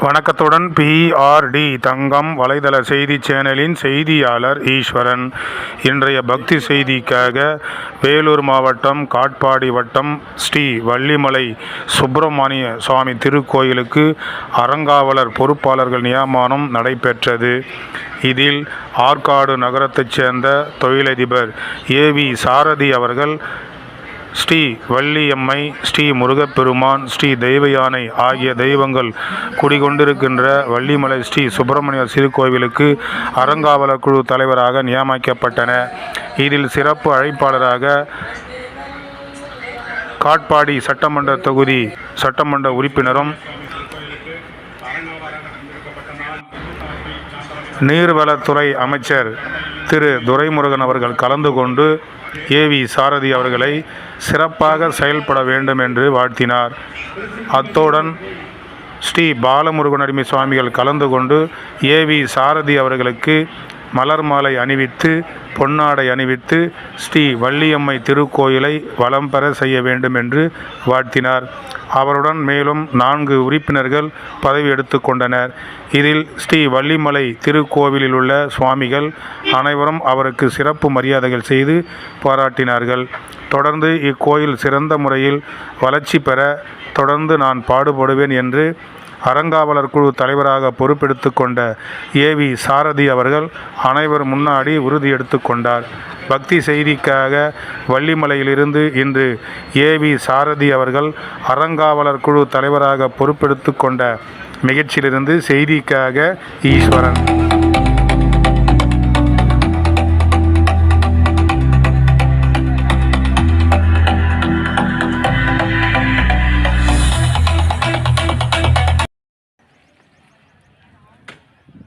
வணக்கத்துடன் PRD தங்கம் வலைதள செய்தி சேனலின் செய்தியாளர் ஈஸ்வரன். இன்றைய பக்தி செய்திக்காக வேலூர் மாவட்டம் காட்பாடி வட்டம் ஸ்ரீ வள்ளிமலை சுப்பிரமணிய சுவாமி திருக்கோயிலுக்கு அறங்காவலர் பொறுப்பாளர்கள் நியமனம் நடைபெற்றது. இதில் ஆற்காடு நகரத்தைச் சேர்ந்த தொழிலதிபர் AV சாரதி அவர்கள் ஸ்ரீ வள்ளியம்மை, ஸ்ரீ முருகப்பெருமான், ஸ்ரீ தெய்வயானை ஆகிய தெய்வங்கள் குடிகொண்டிருக்கின்ற வள்ளிமலை ஸ்ரீ சுப்பிரமணிய திருக்கோவிலுக்கு அறங்காவலர் குழு தலைவராக நியமிக்கப்பட்டனர். இதில் சிறப்பு அழைப்பாளராக காட்பாடி சட்டமன்ற தொகுதி சட்டமன்ற உறுப்பினரும் நீர்வளத்துறை அமைச்சர் திரு துரைமுருகன் அவர்கள் கலந்து கொண்டு AV சாரதி அவர்களை சிறப்பாக செயல்பட வேண்டும் என்று வாழ்த்தினார். அத்துடன் ஸ்ரீ பாலமுருகனடிமை சுவாமிகள் கலந்து கொண்டு AV சாரதி அவர்களுக்கு மலர் மாலை அணிவித்து பொன்னாடை அணிவித்து ஸ்ரீ வள்ளியம்மை திருக்கோயிலை வலம் பெற செய்ய வேண்டும் என்று வாழ்த்தினார். அவருடன் மேலும் 4 உறுப்பினர்கள் பதவி எடுத்து கொண்டனர். இதில் ஸ்ரீ வள்ளிமலை திருக்கோவிலில் உள்ள சுவாமிகள் அனைவரும் அவருக்கு சிறப்பு மரியாதைகள் செய்து பாராட்டினார்கள். தொடர்ந்து இக்கோயில் சிறந்த முறையில் வளர்ச்சி பெற தொடர்ந்து நான் பாடுபடுவேன் என்று அறங்காவலர் குழு தலைவராக பொறுப்பெடுத்து கொண்ட AV சாரதி அவர்கள் அனைவர் முன்னாடி உறுதி எடுத்து கொண்டார். பக்தி செய்திக்காக வள்ளிமலையிலிருந்து இன்று AV சாரதி அவர்கள் அறங்காவலர் குழு தலைவராக பொறுப்பெடுத்து கொண்ட நிகழ்ச்சியிலிருந்து செய்திக்காக ஈஸ்வரன்.